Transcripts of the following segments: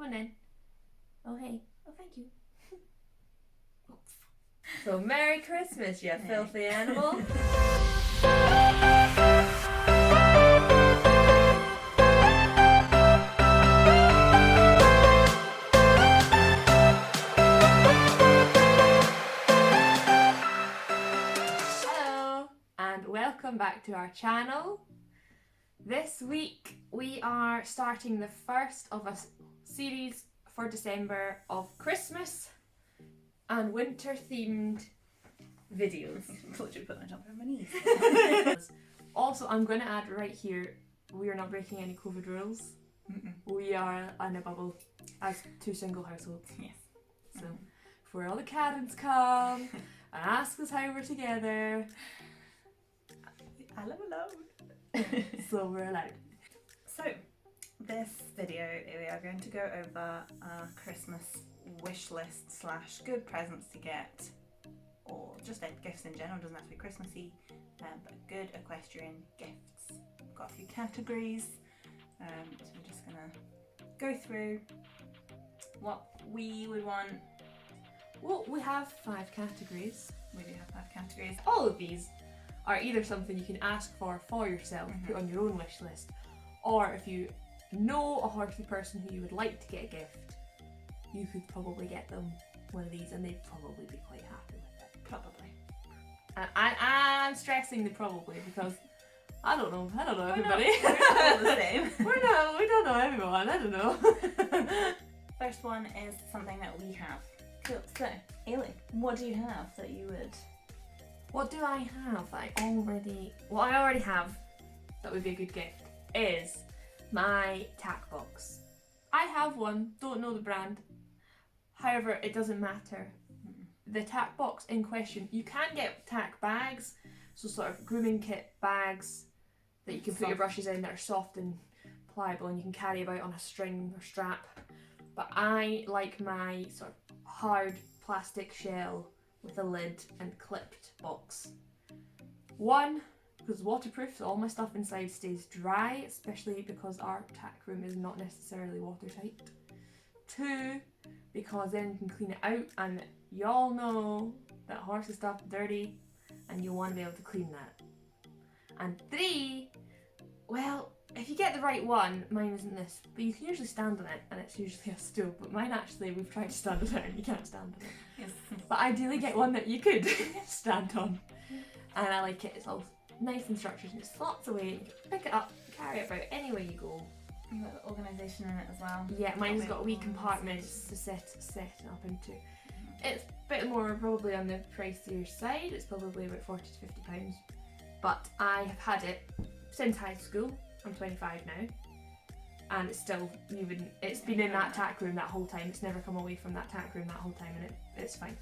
Come on then. Oh hey. Oh thank you. So Merry Christmas, you filthy animal. Hello and welcome back to our channel. This week we are starting the first of a series for December of Christmas and winter themed videos. I thought you'd put my jumper on my knees. Also, I'm going to add right here, we are not breaking any COVID rules. We are in a bubble as two single households. Yes. So, before all the Karens come and ask us how we're together, I live alone. so we're allowed. So, this video we are going to go over our Christmas wish list / good presents to get, or just gifts in general. Doesn't have to be Christmassy, but good equestrian gifts. We've got a few categories, so we're just gonna go through what we would want. Well, we have 5 categories. We do have 5 categories. All of these are either something you can ask for yourself, put on your own wish list, or if you know a horsey person who you would like to get a gift, you could probably get them one of these and they'd probably be quite happy with it. Probably. And I'm stressing the probably because I don't know everybody. We're all the same. we don't know everyone, I don't know. First one is something that we have. Cool. So, Ailey, what do you have that you would? What do I have that what I already have that would be a good gift is my Tack Box. I have one, don't know the brand. However, it doesn't matter. The Tack Box in question, you can get tack bags, so sort of grooming kit bags that you can put your brushes in that are soft and pliable and you can carry about on a string or strap. But I like my sort of hard plastic shell with a lid and clipped box. One, because waterproof, so all my stuff inside stays dry, especially because our tack room is not necessarily watertight. 2, because then you can clean it out, and y'all know that horses stuff is dirty and you want to be able to clean that. And 3, well, if you get the right one, mine isn't this, but you can usually stand on it and it's usually a stool, but mine actually, we've tried to stand on it and you can't stand on it. Yes. But ideally get one that you could stand on. And I like it, it's all nice and structured and it slots away, you can pick it up, carry it about anywhere you go. You've got the organisation in it as well. Yeah, mine's got wee compartments to set it up into. It's a bit more probably on the pricier side, it's probably about £40 to £50. But I have had it since high school. I'm 25 now, and it's still it's been in that tack room that whole time. It's never come away from that tack room that whole time, and it's fine.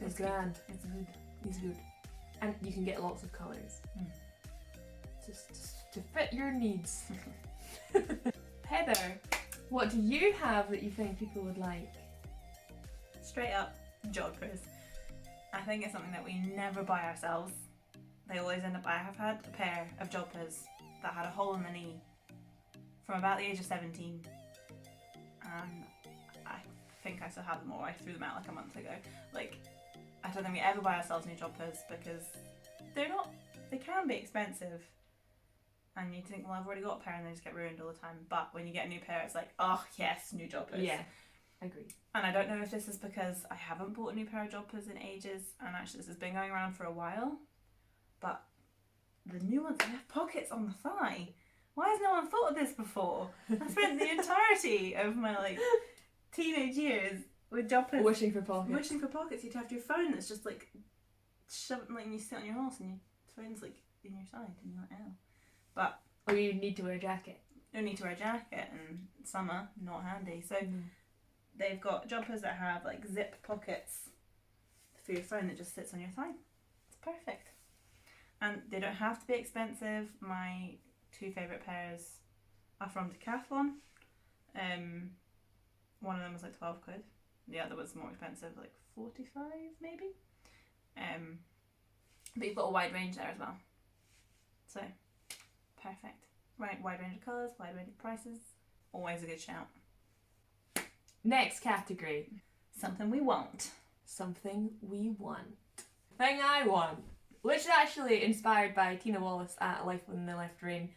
It's grand. It's good. It's good, and you can get lots of colours, just to fit your needs. Heather, what do you have that you think people would like? Straight up, Jodhpurs. I think it's something that we never buy ourselves. They always end up. I have had a pair of Jodhpurs that had a hole in the knee from about the age of 17, and I think I still have them, or I threw them out like a month ago. Like, I don't think we ever buy ourselves new Jodhpurs because they can be expensive, and you think, well, I've already got a pair, and they just get ruined all the time. But when you get a new pair, it's like, oh yes, new Jodhpurs. Yeah, I agree. And I don't know if this is because I haven't bought a new pair of Jodhpurs in ages, and actually this has been going around for a while. But the new ones, they have pockets on the thigh. Why has no one thought of this before? I spent the entirety of my teenage years with Jodhpurs Wishing for pockets. Wishing for pockets. You'd have your phone that's just shoved, and you sit on your horse and your phone's in your side and you're like, oh. But or you need to wear a jacket. You need to wear a jacket, and summer, not handy. So they've got Jodhpurs that have zip pockets for your phone that just sits on your thigh. It's perfect. And they don't have to be expensive. My 2 favourite pairs are from Decathlon. One of them was 12 quid. The other was more expensive, 45 maybe. But you've got a wide range there as well. So, perfect. Right, wide range of colours, wide range of prices. Always a good shout. Next category. Something we want. Something we want. Thing I want, which is actually inspired by Tina Wallace at Life When They Left Rain,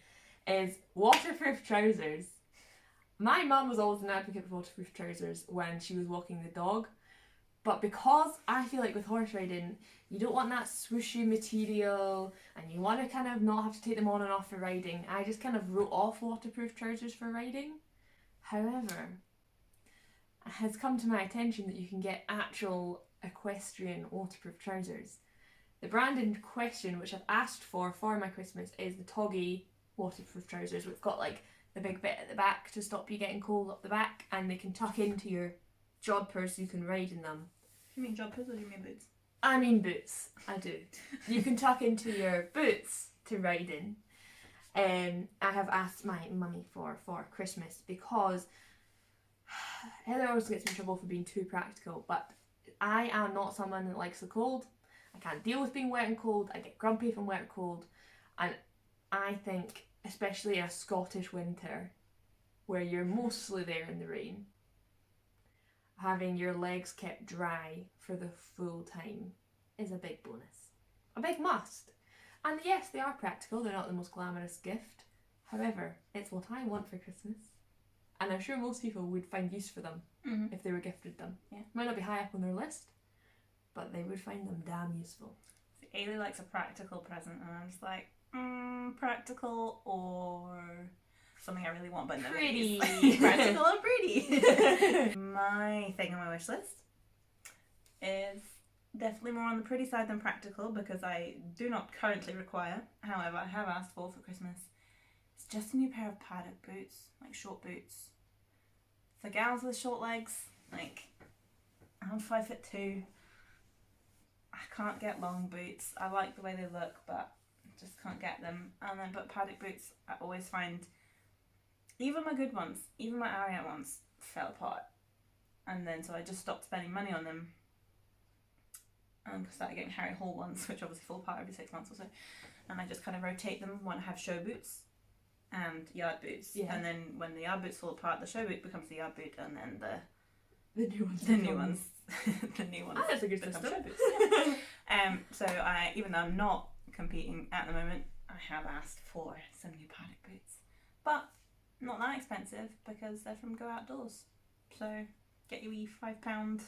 is waterproof trousers. My mum was always an advocate for waterproof trousers when she was walking the dog, but because I feel like with horse riding, you don't want that swooshy material and you want to kind of not have to take them on and off for riding, I just kind of wrote off waterproof trousers for riding. However, it has come to my attention that you can get actual equestrian waterproof trousers. The brand in question, which I've asked for my Christmas, is the Toggy waterproof trousers. We've got like the big bit at the back to stop you getting cold up the back, and they can tuck into your Jodhpurs so you can ride in them. You mean Jodhpurs or do you mean boots? I mean boots, I do. You can tuck into your boots to ride in. I have asked my mummy for Christmas because Heather always gets in trouble for being too practical, but I am not someone that likes the cold. I can't deal with being wet and cold. I get grumpy if I'm wet and cold. And I think, especially in a Scottish winter, where you're mostly there in the rain, having your legs kept dry for the full time is a big bonus. A big must. And yes, they are practical. They're not the most glamorous gift. However, it's what I want for Christmas. And I'm sure most people would find use for them if they were gifted them. Yeah. Might not be high up on their list, but they would find them damn useful. See, Ailey likes a practical present, and I'm just like, practical or something I really want, but no. Pretty. Practical and pretty. My thing on my wish list is definitely more on the pretty side than practical because I do not currently require. However, I have asked for Christmas. It's just a new pair of Paddock boots, like short boots. For gals with short legs, like I'm 5'2". I can't get long boots. I like the way they look, but just can't get them. And then, but Paddock boots, I always find, even my good ones, even my Ariat ones, fell apart. And then so I just stopped spending money on them. And started getting Harry Hall ones, which obviously fall apart every 6 months or so. And I just kind of rotate them when I have show boots and yard boots. Yeah. And then when the yard boots fall apart, the show boot becomes the yard boot, and then The new ones. the new ones, the new ones. Ah, that's a good become system. show boots. Yeah. So I, even though I'm not competing at the moment, I have asked for some new Paddock boots, but not that expensive because they're from Go Outdoors. So get your wee £5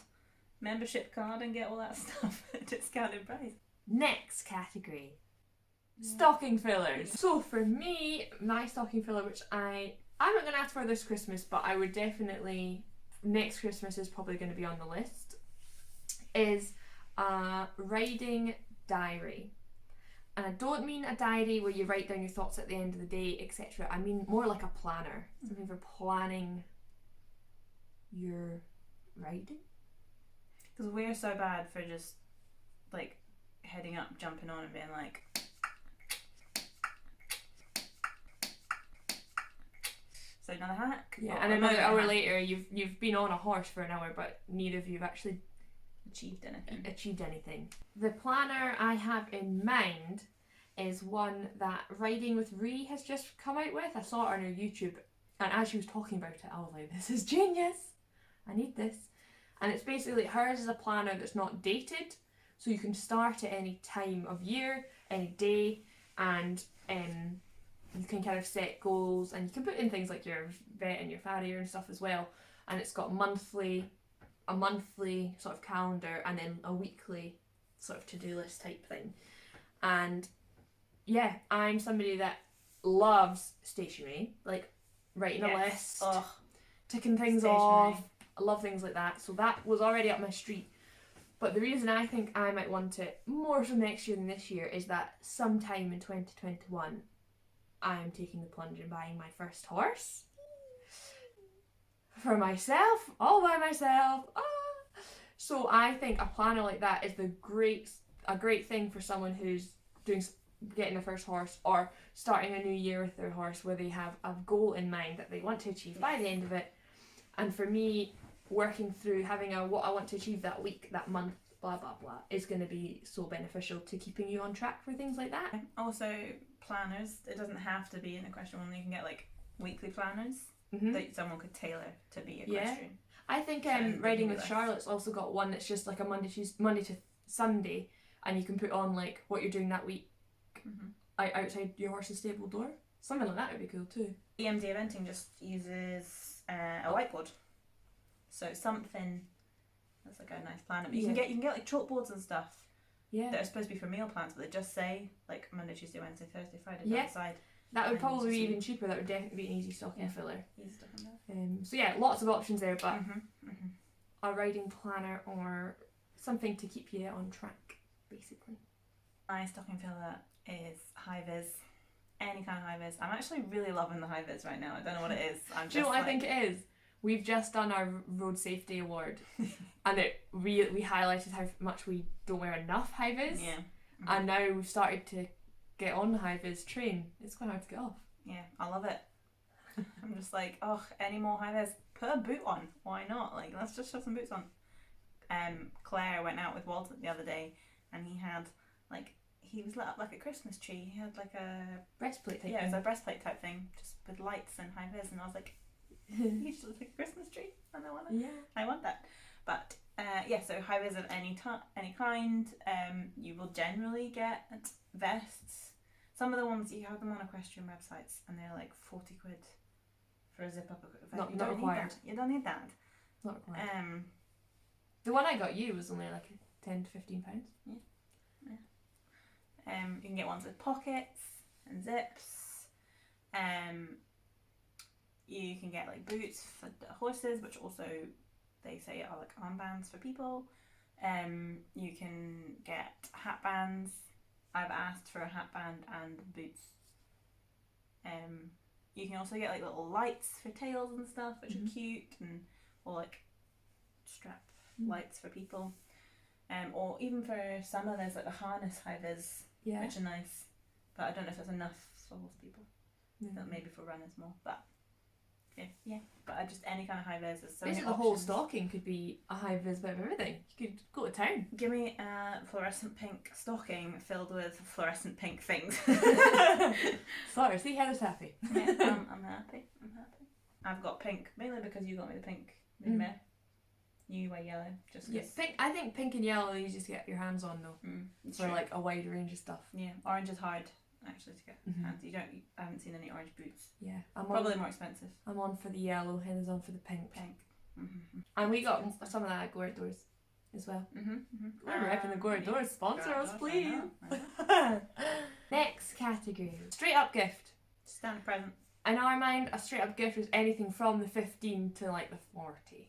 membership card and get all that stuff at a discounted price. Next category. Stocking fillers. So for me, my stocking filler, which I'm not going to ask for this Christmas, but I would definitely, next Christmas is probably going to be on the list, is a riding diary. And I don't mean a diary where you write down your thoughts at the end of the day, etc. I mean more like a planner. Something for planning your riding. Because we're so bad for just like heading up, jumping on and being like, so another hack. Yeah, Or and another hour hack. later you've been on a horse for an hour, but neither of you have actually Achieved anything. The planner I have in mind is one that Riding with Ree has just come out with. I saw it on her YouTube, and as she was talking about it, I was like, this is genius. I need this. And it's basically, hers is a planner that's not dated, so you can start at any time of year, any day, and you can kind of set goals, and you can put in things like your vet and your farrier and stuff as well. And it's got a monthly sort of calendar, and then a weekly sort of to-do list type thing. And yeah, I'm somebody that loves stationery, like writing a list, ticking things off. I love things like that, so that was already up my street. But the reason I think I might want it more so next year than this year is that sometime in 2021 I'm taking the plunge and buying my first horse. For myself, all by myself. So I think a planner like that is a great thing for someone who's getting their first horse or starting a new year with their horse, where they have a goal in mind that they want to achieve by the end of it. And for me, working through having what I want to achieve that week, that month, blah blah blah, is going to be so beneficial to keeping you on track for things like that. Also, planners, it doesn't have to be an equestrian one. You can get like weekly planners Mm-hmm. that someone could tailor to be equestrian. I think Sounds Riding with ridiculous. Charlotte's also got one that's just like a Monday to Sunday, and you can put on like what you're doing that week outside your horse's stable door. Something like that would be cool too. EMD eventing just uses a whiteboard, so something that's like a nice plan. But you can get like chalkboards and stuff that are supposed to be for meal plans, but they just say like Monday, Tuesday, Wednesday, Thursday, Friday down the side. That would And probably be just even cheaper. That would definitely be an easy stocking filler. Easy stuff in there. So yeah, lots of options there, but a riding planner or something to keep you on track, basically. My stocking filler is high vis. Any kind of high vis. I'm actually really loving the high vis right now. I don't know what it is. Do you know what I think it is? We've just done our road safety award, and we highlighted how much we don't wear enough high vis. Yeah. And now we've started to get on the high vis train. It's quite hard to get off. Yeah, I love it. I'm just like, oh, any more high vis? Put a boot on. Why not? Like, let's just shove some boots on. Claire went out with Walter the other day, and he had like, he was lit up like a Christmas tree. He had like a breastplate type thing. thing. It was a breastplate type thing, just with lights and high vis, and I was like, he just looks like a Christmas tree, and I want that. But so high vis of any kind. You will generally get vests. Some of the ones you have them on equestrian websites, and they're like 40 quid for a zip up vest. Not required. You don't need that. Not required. The one I got you was only like £10 to £15. Yeah. You can get ones with pockets and zips. You can get like boots for the horses, which also they say are like armbands for people. You can get hat bands. I've asked for a hat band and boots. You can also get like little lights for tails and stuff, which are cute, or like strap lights for people. Or even for summer, there's like the harness high vis, which are nice. But I don't know if that's enough for horse people. Maybe for runners more, but yeah. But just any kind of high vis. There's so many Basically, the options. whole stocking could be a high vis bit of everything. You could go to town. Give me a fluorescent pink stocking filled with fluorescent pink things. Sorry, see, Heather's happy. Yeah, I'm happy. I've got pink mainly because you got me the pink. You wear yellow, just yeah. Pink. I think pink and yellow are easy to get your hands on though, for like a wide range of stuff. Yeah, orange is hard actually to get hands. I haven't seen any orange boots. Yeah, probably more expensive. I'm on for the yellow. Heather's on for the pink. And we got some of that at Go Outdoors as well. We're repping the Go Outdoors. Sponsor us, please. Next category: straight up gift. Standard present. In our mind, a straight up gift is anything from the 15 to like the £40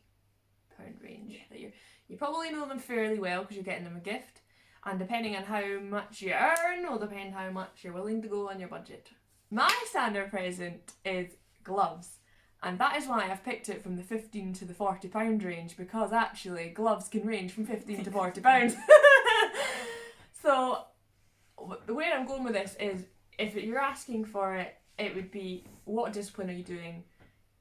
range. That you probably know them fairly well because you're getting them a gift, and depending on how much you earn will depend how much you're willing to go on your budget. My standard present is gloves, and that is why I've picked it from the 15 to the £40 range, because actually gloves can range from 15 to £40. So the way I'm going with this is, if you're asking for it, it would be, what discipline are you doing?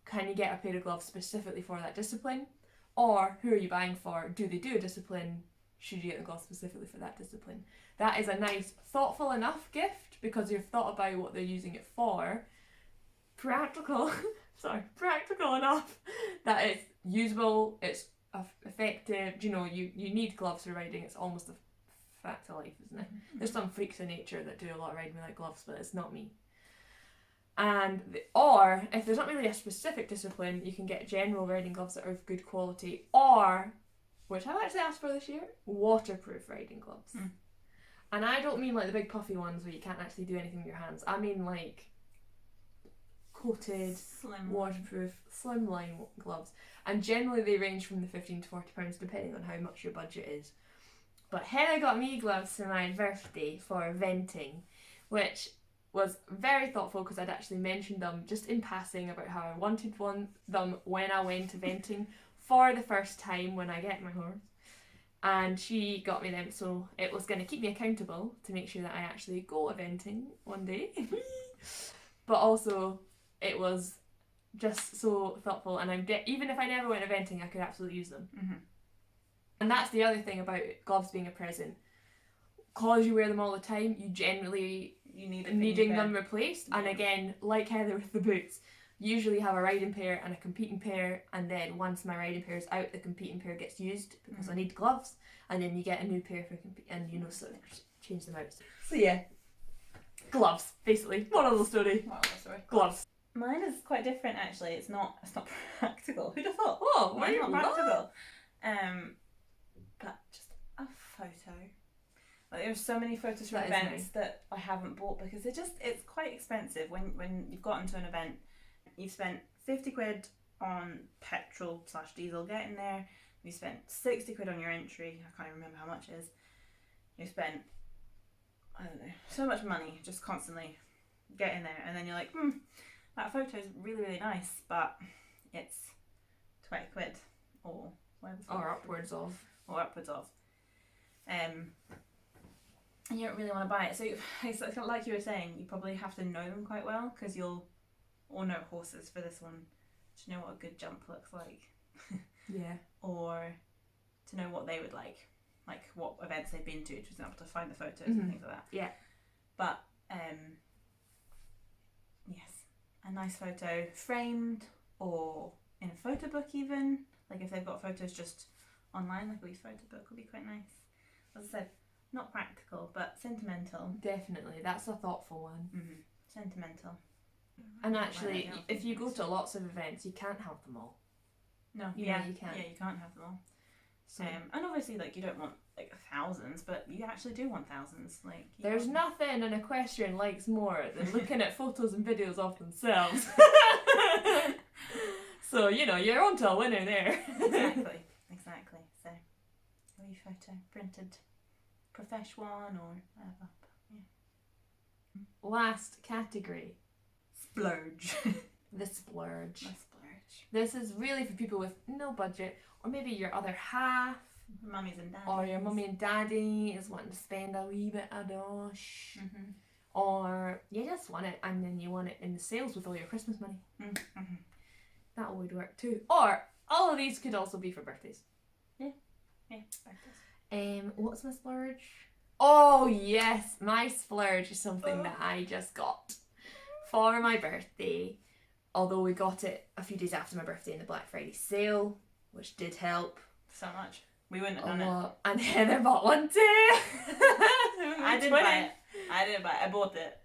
Can you get a pair of gloves specifically for that discipline? Or who are you buying for? Do they do a discipline? Should you get the gloves specifically for that discipline? That is a nice, thoughtful enough gift because you've thought about what they're using it for. Practical enough that it's usable, it's effective. You know, you need gloves for riding. It's almost a fact of life, isn't it? There's some freaks in nature that do a lot of riding without gloves, but it's not me. Or if there's not really a specific discipline, you can get general riding gloves that are of good quality, or, which I've actually asked for this year, waterproof riding gloves. And I don't mean like the big puffy ones where you can't actually do anything with your hands. I mean like coated, waterproof, slimline gloves. And generally they range from the £15 to £40 depending on how much your budget is. But Hannah got me gloves for my birthday for venting, which was very thoughtful because I'd actually mentioned them just in passing about how I wanted them when I went to venting for the first time when I get my horse. And she got me them, so it was going to keep me accountable to make sure that I actually go eventing one day. But also, it was just so thoughtful, and even if I never went eventing, I could absolutely use them. And that's the other thing about gloves being a present. Because you wear them all the time, you generally needing them replaced. And again, like Heather with the boots, usually have a riding pair and a competing pair, and then once my riding pair is out, the competing pair gets used because I need gloves, and then you get a new pair for and you know, sort of change them out. So yeah, gloves basically. Moral of the story. Gloves. Mine is quite different actually. It's not practical. Who'd have thought? Oh, Mine's not practical. But just a photo. Like, there's so many photos from events that I haven't bought because it's quite expensive when you've gotten to an event. You've spent 50 quid on petrol / diesel getting there. You spent 60 quid on your entry. I can't even remember how much it is. You spent, I don't know, so much money just constantly getting there, and then you're like, that photo is really, really nice, but it's 20 quid or upwards of. And you don't really want to buy it. So it's like you were saying, you probably have to know them quite well because you'll all know horses for this one to know what a good jump looks like. Yeah. Or to know what they would like what events they've been to example, to find the photos and things like that. Yeah. But yes, a nice photo framed or in a photo book even. Like if they've got photos just online, like a wee photo book would be quite nice. As I said, not practical, but sentimental. Definitely, that's a thoughtful one. Sentimental. And actually, if you go to lots of events, you can't have them all. No, you can't. Yeah, you can't have them all. So, and obviously, like, you don't want like thousands, but you actually do want thousands. Like, there's nothing an equestrian likes more than looking at photos and videos of themselves. So you know you're onto a winner there. Exactly. So, a wee photo printed, profesh one or whatever. Yeah. Last category. Splurge. The splurge. The splurge. This is really for people with no budget, or maybe your other half, mummies and daddies, or your mummy and daddy is wanting to spend a wee bit of dosh, or you just want it and then you want it in the sales with all your Christmas money. That would work too. Or all of these could also be for birthdays. Yeah, birthdays. What's my splurge? Oh yes, my splurge is something that I just got for my birthday. Although we got it a few days after my birthday in the Black Friday sale, which did help. So much. We wouldn't have done it. And Heather bought one too. I didn't buy it. I bought it.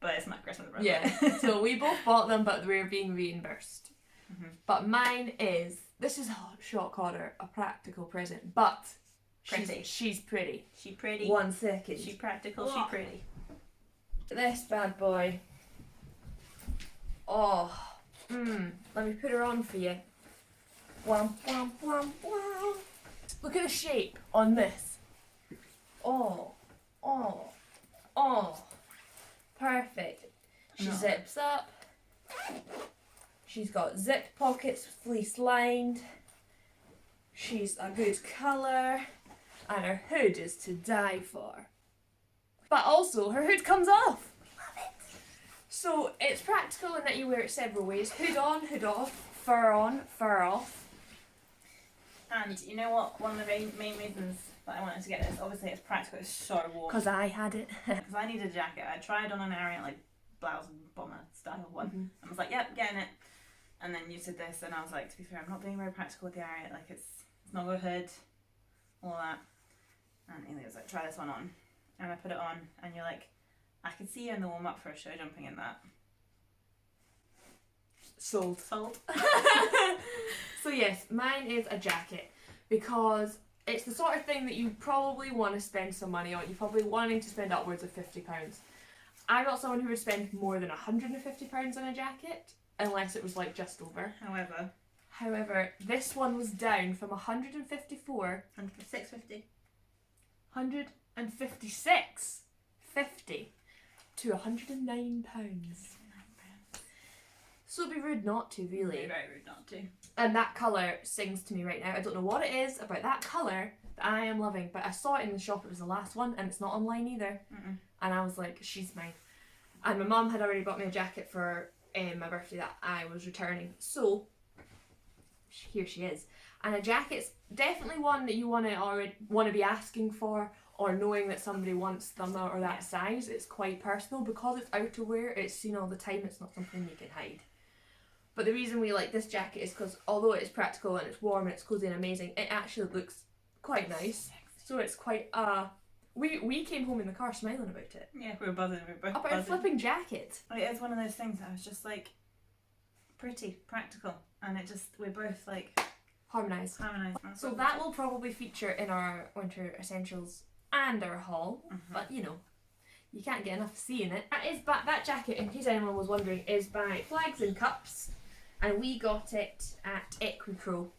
But it's not Christmas present. Yeah. So we both bought them, but we're being reimbursed. But mine is, this is, shock horror, a practical present. But pretty. She's pretty. She pretty. 1 second. She practical, she pretty. This bad boy. Oh, let me put her on for you. Wham, wham, wham, wham. Look at the shape on this. Oh, perfect. She zips up. She's got zipped pockets, fleece lined. She's a good colour. And her hood is to die for. But also, her hood comes off. So it's practical in that you wear it several ways. Hood on, hood off, fur on, fur off. And you know what? One of the main reasons that I wanted to get this, obviously it's practical, it's so warm. Because I had it. Because I needed a jacket. I tried on an Ariat, like, blouse and bomber style one. I was like, yep, getting it. And then you said this, and I was like, to be fair, I'm not being very practical with the Ariat. Like, it's not got a hood, all that. And Ely was like, try this one on. And I put it on, and you're like, I could see you in the warm up for a show jumping in that. Sold. So yes, mine is a jacket because it's the sort of thing that you probably want to spend some money on. You're probably wanting to spend upwards of £50. I'm not someone who would spend more than £150 on a jacket unless it was like just over. However, this one was down from 154 and for £6.50. 156.50 to £109. So it'd be rude not to, really. Very rude not to. And that colour sings to me right now. I don't know what it is about that colour that I am loving, but I saw it in the shop. It was the last one, and it's not online either. And I was like, she's mine. And my mum had already bought me a jacket for my birthday that I was returning. So here she is. And a jacket's definitely one that you want to be asking for, or knowing that somebody wants them or that size. It's quite personal because it's outerwear. It's seen all the time. It's not something you can hide. But the reason we like this jacket is because although it is practical and it's warm and it's cozy and amazing, it actually looks quite nice. So it's quite we came home in the car smiling about it. Yeah, we were buzzing. We were both about buzzing. a flipping jacket. It is one of those things that was just like pretty, practical, and it just, we're both like harmonised. So that will probably feature in our winter essentials and our haul, but you know, you can't get enough of seeing it. That jacket, in case anyone was wondering, is by Flags and Cups, and we got it at EQUESTRIAN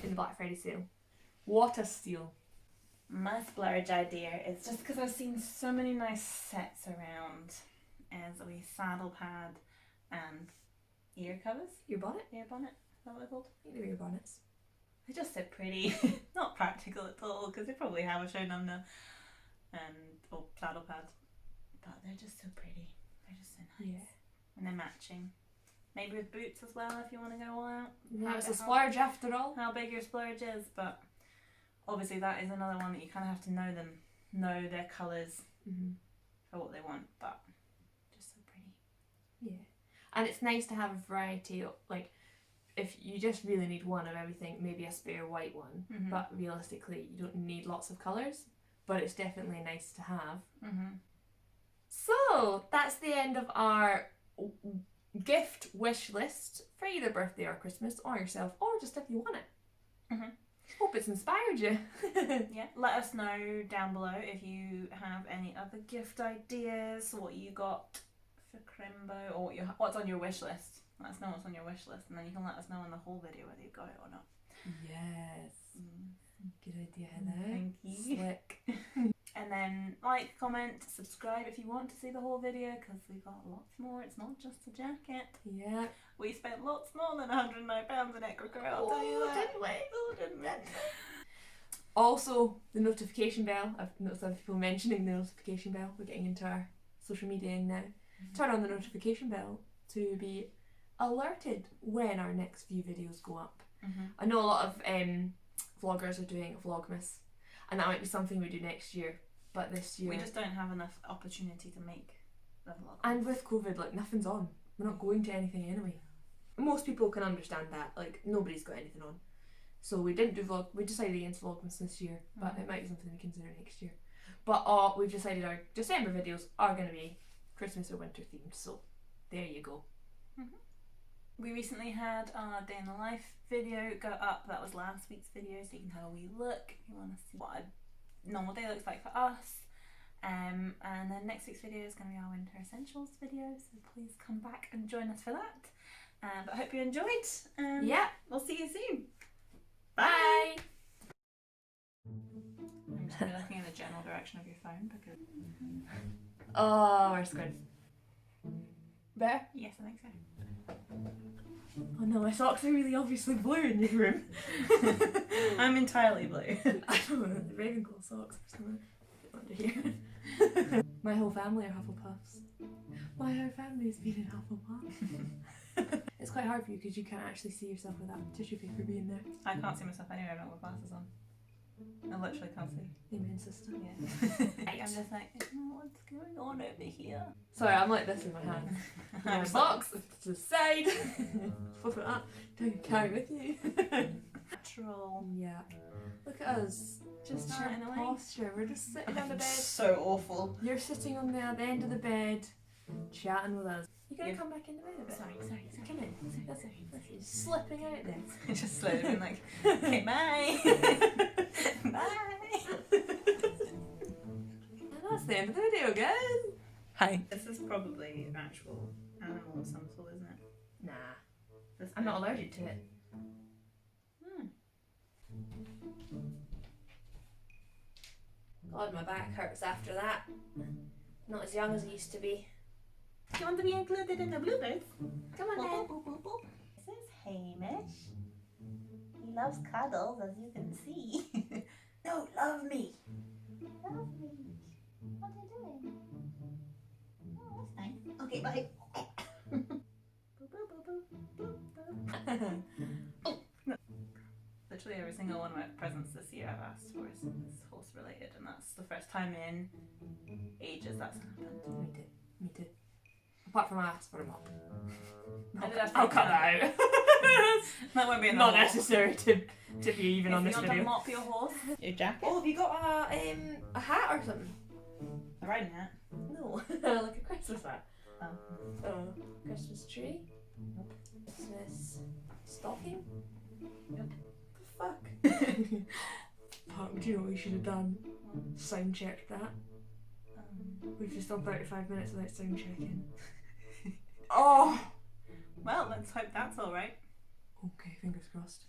in the Black Friday sale. What a steal. My splurge idea is just because I've seen so many nice sets around, as a wee saddle pad and ear covers. Ear bonnet? Ear bonnet, is that what they're called? They're ear bonnets. They're just so pretty. Not practical at all, because they probably have a show number or saddle pad, but they're just so pretty. They're just so nice. Yeah. And they're matching. Maybe with boots as well if you want to go all out. Yeah, it's a splurge after all. How big your splurge is, but obviously that is another one that you kind of have to know their colours for what they want, but just so pretty. Yeah. And it's nice to have a variety of, like, if you just really need one of everything, maybe a spare white one, but realistically you don't need lots of colours, but it's definitely nice to have. So that's the end of our gift wish list for either birthday or Christmas, or yourself, or just if you want it. Hope it's inspired you. Yeah, let us know down below if you have any other gift ideas, what you got for Crimbo, or what's on your wish list. Let us know what's on your wish list, and then you can let us know in the whole video whether you got it or not. Yes. Good idea, Heather. Thank you. Slick. And then like, comment, subscribe if you want to see the whole video, because we've got lots more. It's not just a jacket. Yeah. We spent lots more than £109 in EQUESTRIAN, I'll tell you that. Didn't we? Oh, didn't we? Also, the notification bell. I've noticed other people mentioning the notification bell. We're getting into our social media now. Turn on the notification bell to be alerted when our next few videos go up. I know a lot of vloggers are doing VLOGMAS, and that might be something we do next year, but this year we just don't have enough opportunity to make the vlog. And with COVID, like, nothing's on. We're not going to anything anyway. Most people can understand that, like, nobody's got anything on. So we didn't do vlog. We decided against VLOGMAS this year, but it might be something we consider next year. But we've decided our December videos are going to be Christmas or winter themed, so there you go. We recently had our day in the life video go up. That was last week's video, so you can have a wee look if you want to see what a normal day looks like for us. And then next week's video is going to be our winter essentials video, so please come back and join us for that. But I hope you enjoyed, and Yeah. we'll see you soon. Bye. I'm just looking in the general direction of your phone because. Oh, we're good. Better? Yes, I think so. Oh no, my socks are really obviously blue in your room. I'm entirely blue. I don't know, the Ravenclaw socks or something under here. My whole family are Hufflepuffs. My whole family's been in Hufflepuff. It's quite hard for you because you can't actually see yourself with that tissue paper being there. I can't see myself anyway. I don't have glasses on. I literally can't see. Amen, sister. Yeah. I'm just like, I don't know what's going on over here. Sorry, I'm like this in my hand. My socks to the side. Flip it up. Don't carry with you. Natural. Yeah. Look at us. Just chatting our away. posture. We're just sitting on the bed. So awful. You're sitting on the end of the bed, chatting with us. You gonna Yeah. come back in the bed a bit? Sorry. Come in. Listen, you're slipping out there. Just slowly being like, okay, bye. Bye. And that's the end of the video, guys. Hi. This is probably an actual animal of some sort, isn't it? Nah, This I'm bit. not allergic to it. God, my back hurts after that. Not as young as I used to be. Do you want to be included in the bloopers? Come on, then. This is Hamish. He loves cuddles, as you can see. No, love me. Love me. What are you doing? Oh, that's nice. Okay, bye. Literally every single one of my presents this year I've asked for is horse related, and that's the first time in ages that's happened. Me too. Apart from I asked for a mop. I did ask for I'll a cut mop. that out. That won't be Not enough. necessary to be even on If this you want video. to mop your horse, your jacket, Oh, have you got a hat or something? a riding hat. No, like a Christmas hat. Oh, Christmas tree. Nope. Christmas stocking. Nope. The fuck. Fuck. Do you know what we should have done? Sound checked that. We've just done 35 minutes without sound checking. Oh. Well, let's hope that's all right. Okay, fingers crossed.